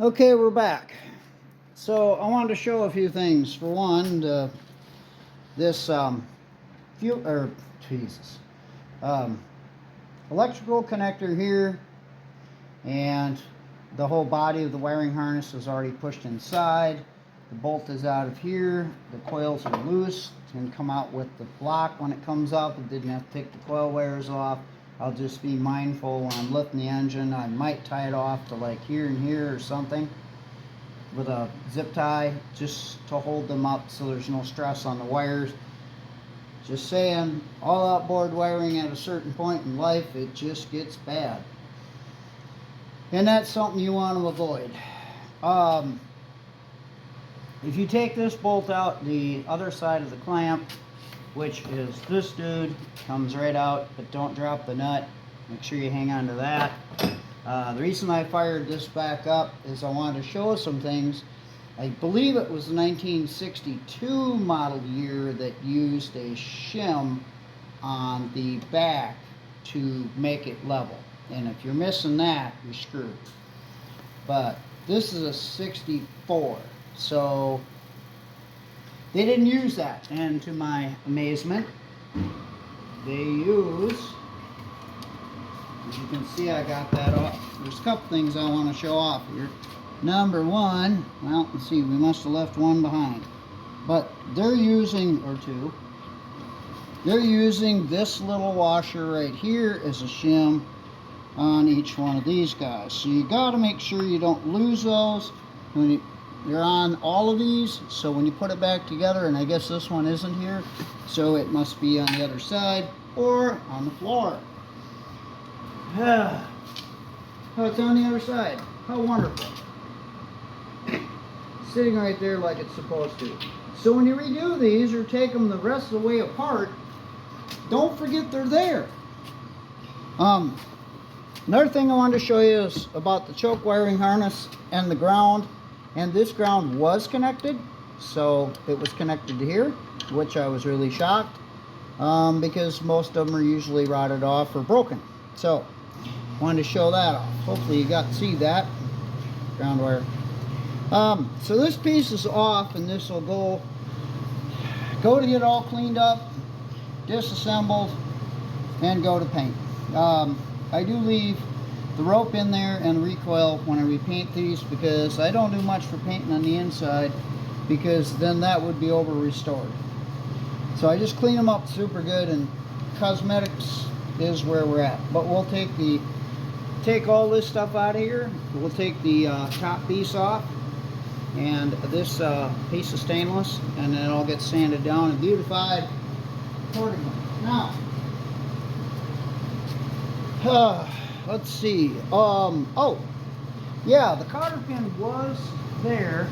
Okay, we're back. So I wanted to show a few things. For one, this fuel or Jesus um, electrical connector here, and the whole body of the wiring harness is already pushed inside. The bolt is out of here. The coils are loose and come out with the block when it comes up. I didn't have to take the coil wires off. I'll just be mindful when I'm lifting the engine. I might tie it off to like here and here or something with a zip tie just to hold them up so there's no stress on the wires. Just saying, all outboard wiring at a certain point in life, it just gets bad. And that's something you want to avoid. If you take this bolt out, the other side of the clamp, which is this dude, comes right out, but don't drop the nut. Make sure you hang on to that. The reason I fired this back up is I wanted to show some things. I believe it was the 1962 model year that used a shim on the back to make it level. And if you're missing that, you're screwed. But this is a 64, so they didn't use that. And to my amazement, they use, as you can see, I got that off. There's a couple things I want to show off here. Number one, well, let's see, we must have left one behind. But they're using, or two, they're using this little washer right here as a shim on each one of these guys. So you got to make sure you don't lose those. They're on all of these, so when you put it back together, and I guess this one isn't here, so it must be on the other side or on the floor. Oh, it's on the other side. How wonderful. Sitting right there like it's supposed to. So when you redo these or take them the rest of the way apart, don't forget they're there. Another thing I wanted to show you is about the choke wiring harness and the ground. And this ground was connected, so it was connected to here, which I was really shocked, because most of them are usually rotted off or broken. So wanted to show that off. Hopefully you got to see that ground wire. So this piece is off, and this will go to get all cleaned up, disassembled, and go to paint. I do leave the rope in there and the recoil when I repaint these, because I don't do much for painting on the inside, because then that would be over restored. So I just clean them up super good, and cosmetics is where we're at. But we'll take all this stuff out of here. We'll take the top piece off and this piece of stainless, and then it'll get sanded down and beautified accordingly. Now, let's see. Oh, yeah, the cotter pin was there,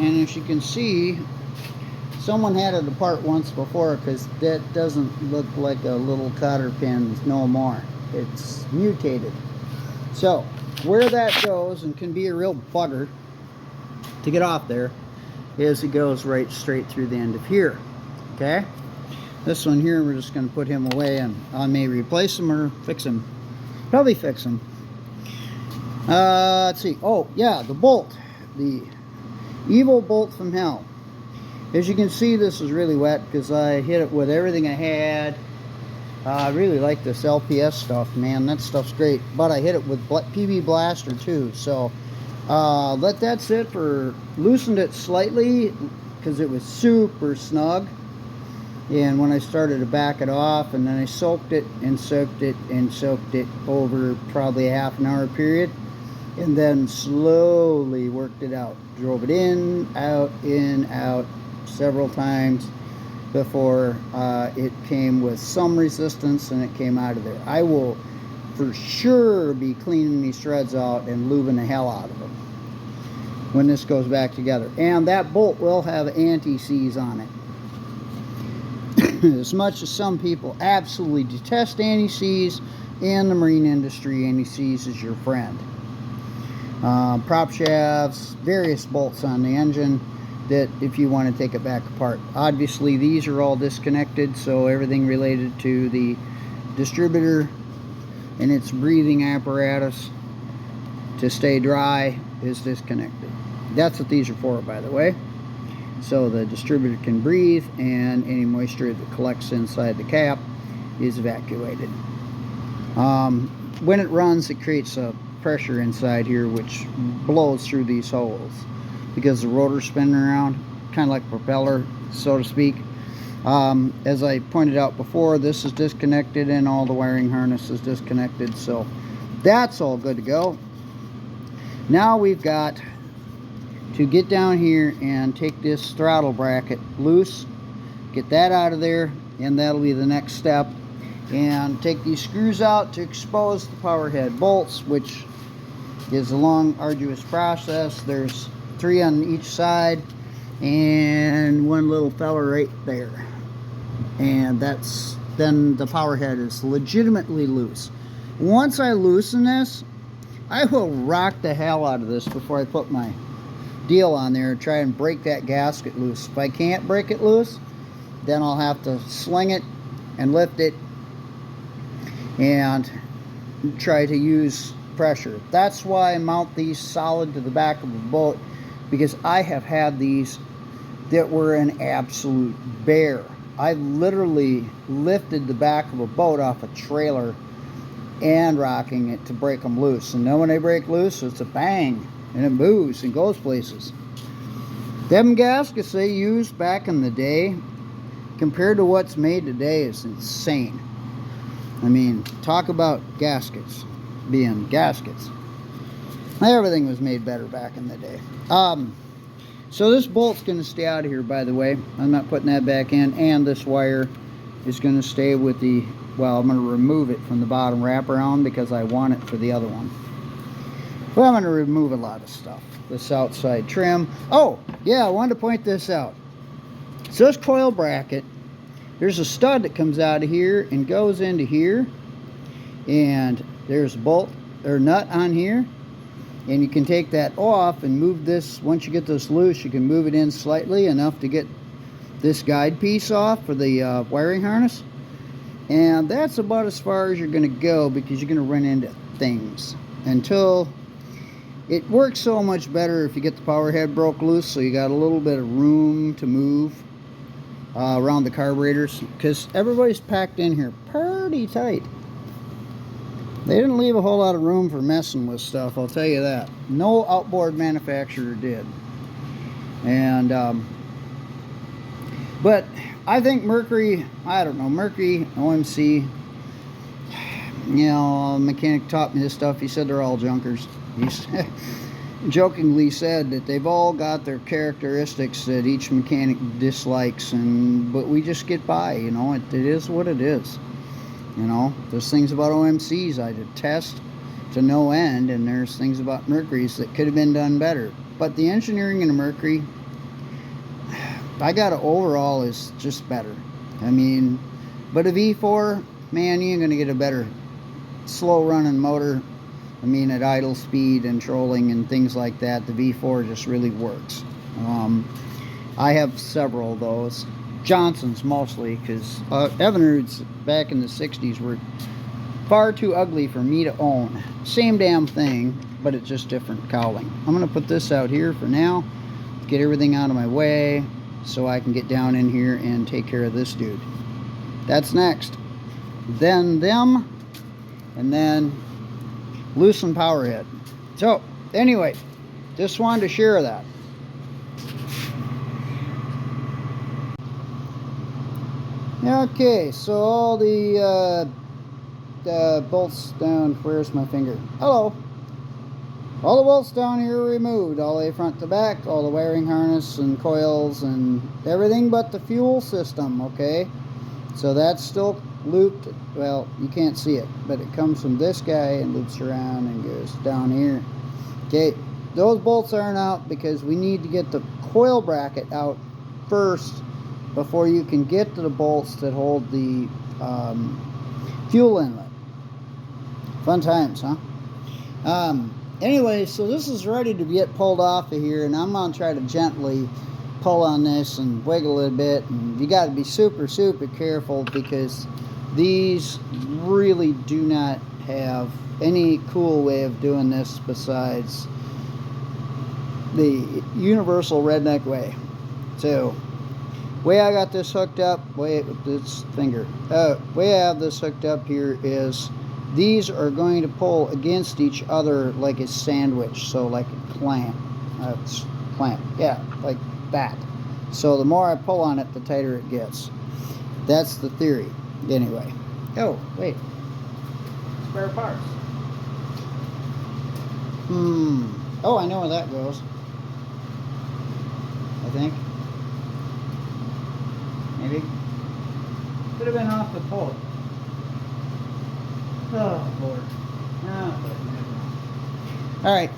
and as you can see, someone had it apart once before, because that doesn't look like a little cotter pin no more. It's mutated. So where that goes, and can be a real bugger to get off there, is it goes right straight through the end of here. Okay, this one here, we're just going to put him away, and I may replace him or fix him. Probably fix him. Let's see. Oh yeah, the bolt, the evil bolt from hell. As you can see, this is really wet because I hit it with everything I had. I really like this LPS stuff, man. That stuff's great. But I hit it with PB Blaster too. So let that sit for, loosened it slightly because it was super snug. And when I started to back it off, and then I soaked it and soaked it and soaked it over probably a half an hour period, and then slowly worked it out. Drove it in, out several times before it came with some resistance and it came out of there. I will for sure be cleaning these threads out and lubing the hell out of them when this goes back together. And that bolt will have anti-seize on it. As much as some people absolutely detest anti-seize, in the marine industry, anti-seize is your friend. Prop shafts, various bolts on the engine, that if you want to take it back apart. Obviously these are all disconnected, so everything related to the distributor and its breathing apparatus to stay dry is disconnected. That's what these are for, by the way. So the distributor can breathe and any moisture that collects inside the cap is evacuated. When it runs, it creates a pressure inside here which blows through these holes because the rotor's spinning around, kind of like a propeller, so to speak. As I pointed out before, this is disconnected and all the wiring harness is disconnected, so that's all good to go. Now we've got to get down here and take this throttle bracket loose, get that out of there, and that'll be the next step. And take these screws out to expose the power head bolts, which is a long, arduous process. There's 3 on each side and one little fella right there. And then the power head is legitimately loose. Once I loosen this, I will rock the hell out of this before I put my deal on there and try and break that gasket loose. If I can't break it loose, then I'll have to sling it and lift it and try to use pressure. That's why I mount these solid to the back of the boat, because I have had these that were an absolute bear. I literally lifted the back of a boat off a trailer and rocking it to break them loose. And then when they break loose, it's a bang, and it moves and goes places. Them gaskets they used back in the day compared to what's made today is insane. I mean, talk about gaskets being gaskets. Everything was made better back in the day. So this bolt's going to stay out of here, by the way. I'm not putting that back in. And this wire is going to stay with the, well, I'm going to remove it from the bottom wraparound because I want it for the other one. But I'm going to remove a lot of stuff. This outside trim. Oh, yeah, I wanted to point this out. So this coil bracket, there's a stud that comes out of here and goes into here, and there's a bolt or nut on here, and you can take that off and move this. Once you get this loose, you can move it in slightly enough to get this guide piece off for the wiring harness, and that's about as far as you're going to go, because you're going to run into things until it works so much better if you get the power head broke loose, so you got a little bit of room to move around the carburetors, because everybody's packed in here pretty tight. They didn't leave a whole lot of room for messing with stuff, I'll tell you that. No outboard manufacturer did. And but I think Mercury, I don't know, Mercury, OMC, you know, a mechanic taught me this stuff. He said they're all junkers. He's jokingly said that they've all got their characteristics that each mechanic dislikes, but we just get by, you know. It is what it is, you know. There's things about OMCs I detest to no end, and there's things about Mercury's that could have been done better. But the engineering in a Mercury, I got overall is just better. I mean, but a V4, man, you ain't gonna get a better slow running motor. I mean, at idle speed and trolling and things like that, the V4 just really works. I have several of those. Johnson's mostly, because Evinrude's back in the 60s were far too ugly for me to own. Same damn thing, but it's just different cowling. I'm going to put this out here for now, get everything out of my way, so I can get down in here and take care of this dude. That's next. Then them, and then loosen power head. So anyway, just wanted to share that. Okay, so all the bolts down. Where's my finger? Hello. All the bolts down here are removed, all the way front to back, all the wiring harness and coils and everything but the fuel system. Okay, so that's still looped. Well, you can't see it, but it comes from this guy and loops around and goes down here. Okay, those bolts aren't out because we need to get the coil bracket out first before you can get to the bolts that hold the fuel inlet. Fun times, huh? Anyway, so this is ready to get pulled off of here, and I'm going to try to gently pull on this and wiggle it a bit. And you got to be super, super careful, because these really do not have any cool way of doing this besides the universal redneck way. So, way I got this hooked up, way I have this hooked up here is these are going to pull against each other like a sandwich, so like a clamp. Yeah, like that. So the more I pull on it, the tighter it gets. That's the theory, anyway. Oh, wait. Spare parts. Oh, I know where that goes. I think. Maybe. Could have been off the bolt. Oh, Lord. Alright.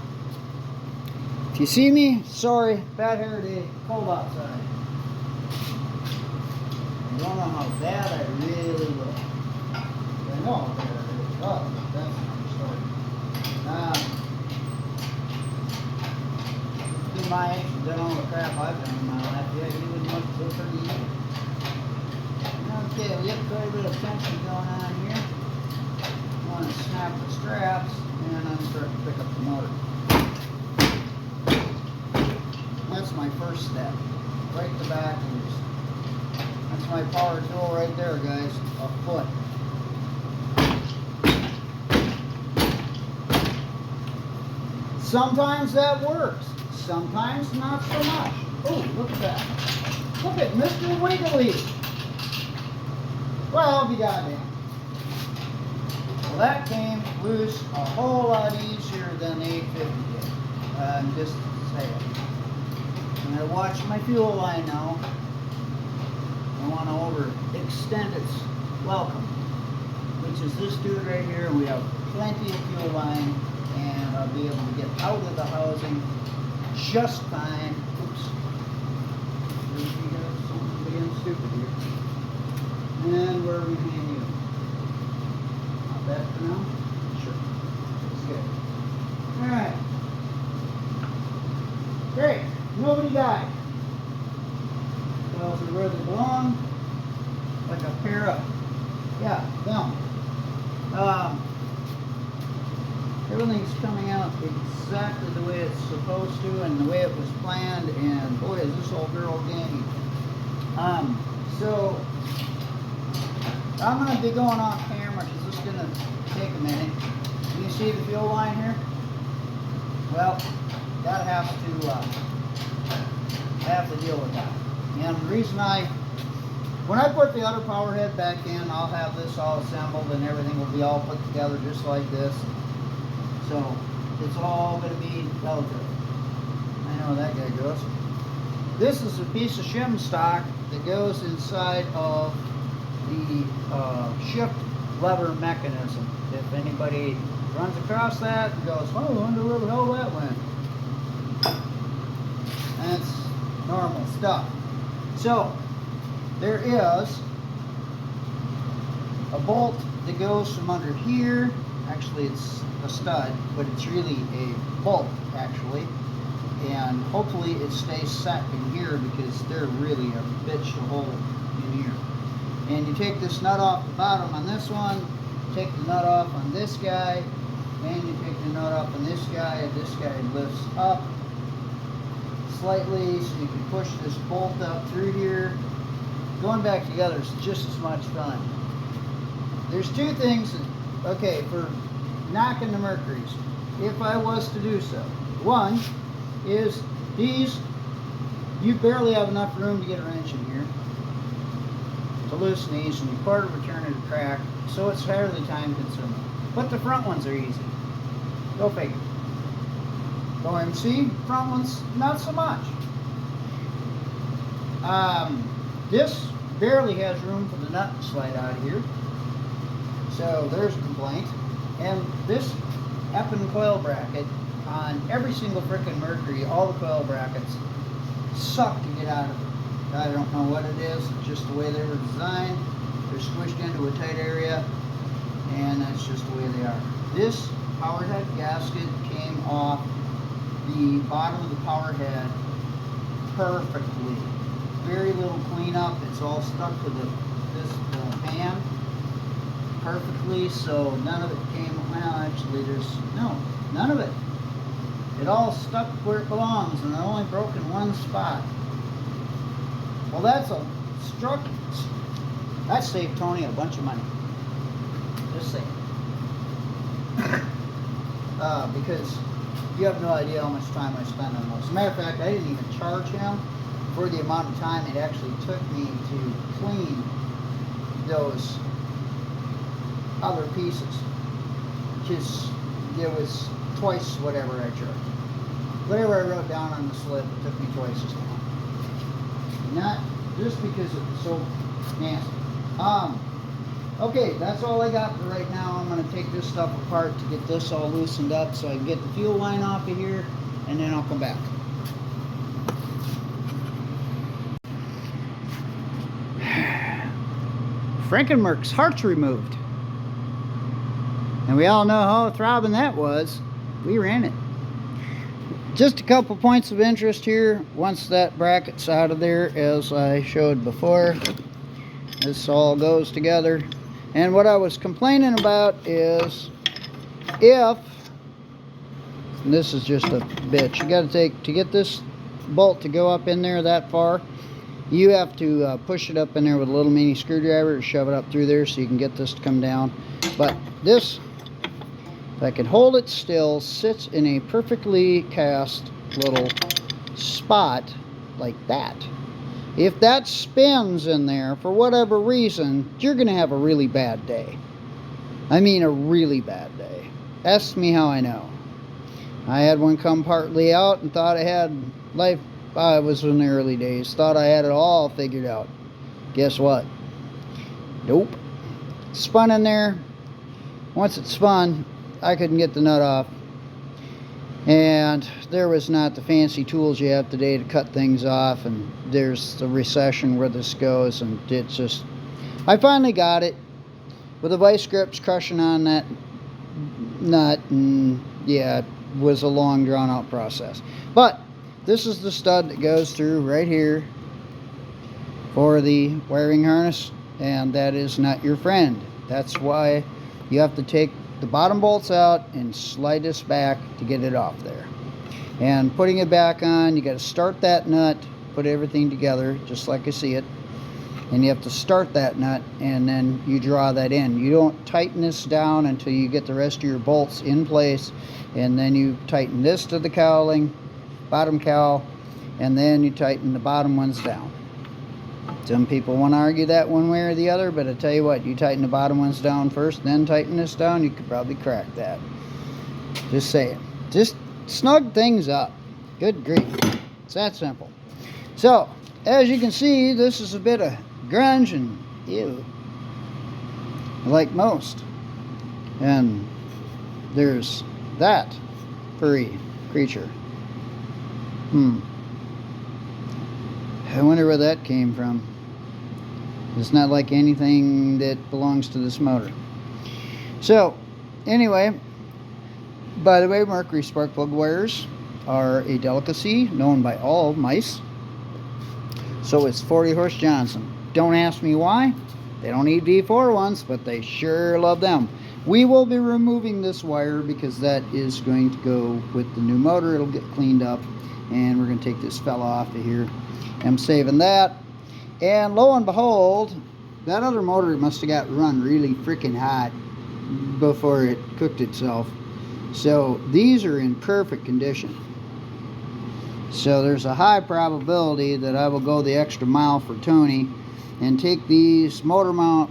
If you see me, sorry. Bad hair day. Cold outside. You don't know how bad I really look. I know how bad I really look. Oh, that's another story. In my age, you've done all the crap I've done in my life. Yeah, you would look pretty easy. Okay, we have quite a bit of tension going on here. I want to snap the straps and I'm starting to pick up the motor. That's my first step. Break the back loose. That's my power tool right there, guys. A foot. Sometimes that works. Sometimes not so much. Oh, look at that. Look at Mr. Wiggly. Well, I'll be goddamn. Well, that came loose a whole lot easier than the 850 did. I'm just saying. I'm going to watch my fuel line now. I want to overextend its welcome, which is this dude right here. We have plenty of fuel line, and I'll be able to get out of the housing just fine. Oops. Something being stupid here. And where are we hanging you? Not bad for now? Sure. That's good. Alright. Great. Nobody died. Wells are where they belong. Like a pair of, yeah, them. Everything's coming out exactly the way it's supposed to and the way it was planned, and boy is this old girl gangy. So I'm going to be going off camera because this is going to take a minute. Can you see the fuel line here? Well, that has to deal with that. And the reason when I put the other power head back in, I'll have this all assembled and everything will be all put together just like this. So it's all going to be relative. I know where that guy goes. This is a piece of shim stock that goes inside of the shift lever mechanism. If anybody runs across that and goes, oh, I wonder where the hell that went. That's normal stuff. So there is a bolt that goes from under here. Actually, it's a stud, but it's really a bolt, actually. And hopefully it stays set in here because they're really a bitch to hold in here. And you take this nut off the bottom on this one, take the nut off on this guy, and you take the nut off on this guy, and this guy lifts up slightly so you can push this bolt up through here. Going back together is just as much fun. There's two things that, okay, for knocking the Mercuries, if I was to do so. One is these, you barely have enough room to get a wrench in here to loosen these, and you quarter return it a crack, so it's fairly time consuming. But the front ones are easy. Go figure. OMC, front ones, not so much. This barely has room for the nut to slide out of here. So there's a complaint. And this effing coil bracket on every single frickin' Mercury, all the coil brackets suck to get out of it. I don't know what it is, it's just the way they were designed. They're squished into a tight area, and that's just the way they are. This power head gasket came off the bottom of the power head perfectly. Very little cleanup. It's all stuck to this pan. perfectly, so none of it came, well, actually none of it. It all stuck where it belongs, and it only broke in one spot. Well, that saved Tony a bunch of money. Just saying. Because you have no idea how much time I spend on those. As a matter of fact, I didn't even charge him for the amount of time it actually took me to clean those other pieces. Because it was twice whatever I charged. Whatever I wrote down on the slip, it took me twice as long. Not just because it was so nasty. Okay, that's all I got for right now. I'm going to take this stuff apart to get this all loosened up so I can get the fuel line off of here, and then I'll come back. Frankenmerc's heart's removed. And we all know how throbbing that was. We ran it. Just a couple points of interest here. Once that bracket's out of there, as I showed before, this all goes together. And what I was complaining about is if, and this is just a bitch, you got to get this bolt to go up in there that far, you have to push it up in there with a little mini screwdriver to shove it up through there so you can get this to come down. But this, if I can hold it still, sits in a perfectly cast little spot like that. If that spins in there for whatever reason, you're going to have a really bad day. I mean a really bad day. Ask me how I know. I had one come partly out and thought I had life. It was in the early days. Thought I had it all figured out. Guess what? Nope. Spun in there. Once it spun, I couldn't get the nut off. And there was not the fancy tools you have today to cut things off, and there's the recession where this goes, and it's just, I finally got it with the vice grips crushing on that nut, and yeah, it was a long drawn out process. But this is the stud that goes through right here for the wiring harness, and that is not your friend. That's why you have to take the bottom bolts out and slide this back to get it off there. And putting it back on, you got to start that nut, put everything together just like I see it, and you have to start that nut and then you draw that in. You don't tighten this down until you get the rest of your bolts in place, and then you tighten this to the cowling, bottom cowl, and then you tighten the bottom ones down. Some people want to argue that one way or the other, but I tell you what, you tighten the bottom ones down first, then tighten this down, you could probably crack that. Just saying. Just snug things up. Good grief. It's that simple. So, as you can see, this is a bit of grunge and ew, like most. And there's that furry creature. I wonder where that came from. It's not like anything that belongs to this motor. So, anyway, by the way, mercury spark plug wires are a delicacy known by all mice. So it's 40 horse Johnson. Don't ask me why. They don't need V4 ones, but they sure love them. We will be removing this wire because that is going to go with the new motor. It'll get cleaned up, and we're going to take this fella off of here. I'm saving that. And lo and behold, that other motor must have got run really freaking hot before it cooked itself. So these are in perfect condition. So there's a high probability that I will go the extra mile for Tony and take these motor mount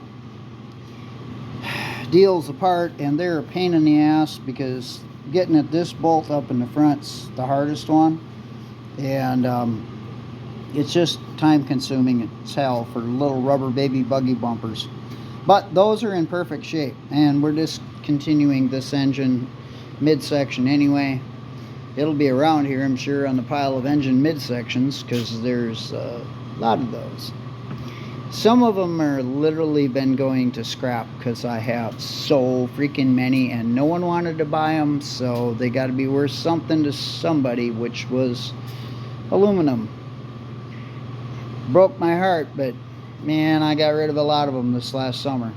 deals apart, and they're a pain in the ass because getting at this bolt up in the front's the hardest one, and it's just time consuming as hell for little rubber baby buggy bumpers. But those are in perfect shape, and we're just continuing this engine midsection anyway. It'll be around here, I'm sure, on the pile of engine midsections, because there's a lot of those. Some of them are literally been going to scrap because I have so freaking many and no one wanted to buy them, so they got to be worth something to somebody, which was aluminum. Broke my heart, but man, I got rid of a lot of them this last summer.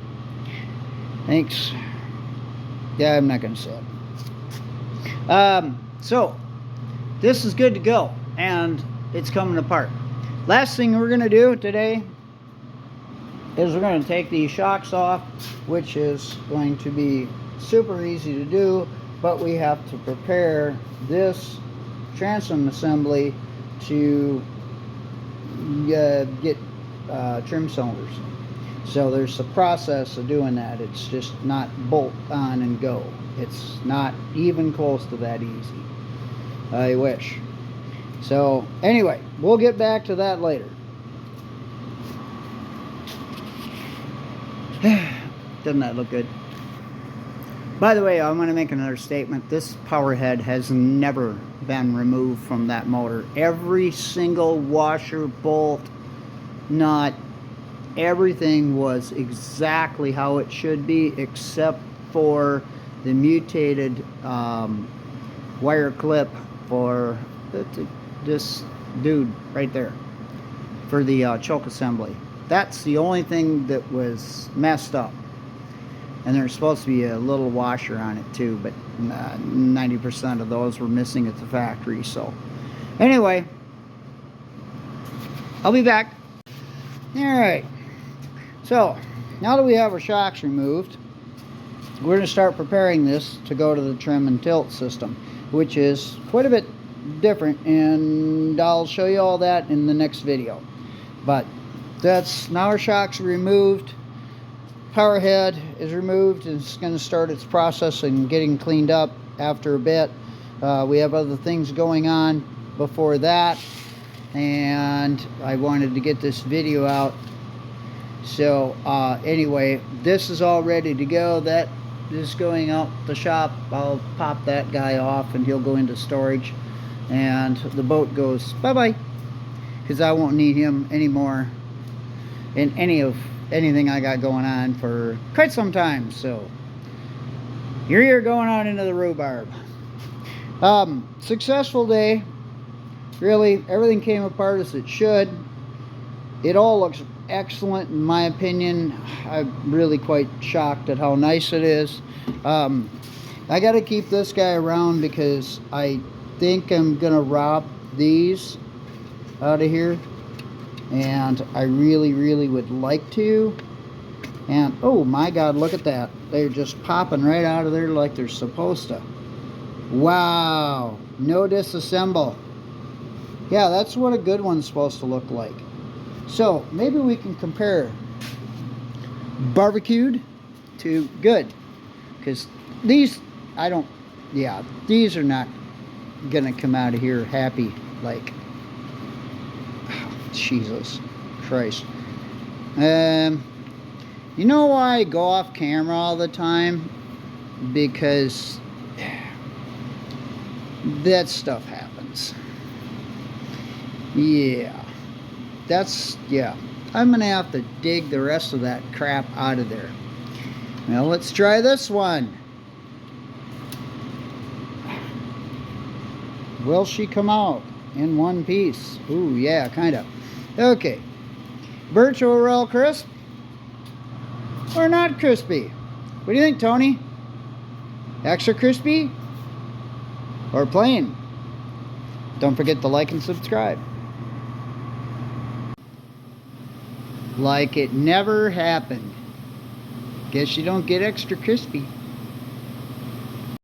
Thanks. Yeah, I'm not going to say it. So, this is good to go, and it's coming apart. Last thing we're going to do today is we're going to take these shocks off, which is going to be super easy to do, but we have to prepare this transom assembly to get trim cylinders. So there's a process of doing that. It's just not bolt on and go. It's not even close to that easy. I wish. So anyway, we'll get back to that later. Doesn't that look good? By the way, I'm going to make another statement. This power head has never been removed from that motor. Every single washer, bolt, nut, everything was exactly how it should be, except for the mutated wire clip for this dude right there for the choke assembly. That's the only thing that was messed up. And there's supposed to be a little washer on it too, but 90% of those were missing at the factory. So anyway, I'll be back. Alright, so now that we have our shocks removed, we're going to start preparing this to go to the trim and tilt system, which is quite a bit different, and I'll show you all that in the next video. But that's now our shocks are removed, power head is removed, and it's going to start its process and getting cleaned up after a bit. We have other things going on before that, and I wanted to get this video out. So anyway, this is all ready to go. That is going out the shop. I'll pop that guy off and he'll go into storage, and the boat goes bye-bye, because I won't need him anymore in anything I got going on for quite some time. So you're going out into the rhubarb. Successful day. Really, everything came apart as it should. It all looks excellent in my opinion. I'm really quite shocked at how nice it is. I got to keep this guy around because I think I'm gonna rob these out of here, and I really would like to. And oh my god, look at that, they're just popping right out of there like they're supposed to. Wow, no disassemble. Yeah, that's what a good one's supposed to look like. So maybe we can compare barbecued to good, because these these are not gonna come out of here happy. Like, oh, Jesus Christ. You know why I go off camera all the time? Because that stuff happens. Yeah, I'm gonna have to dig the rest of that crap out of there. Now let's try this one. Will she come out in one piece? Ooh, yeah, kinda. Okay, virtual roll crisp or not crispy? What do you think, Tony? Extra crispy or plain? Don't forget to like and subscribe. Like it never happened. Guess you don't get extra crispy.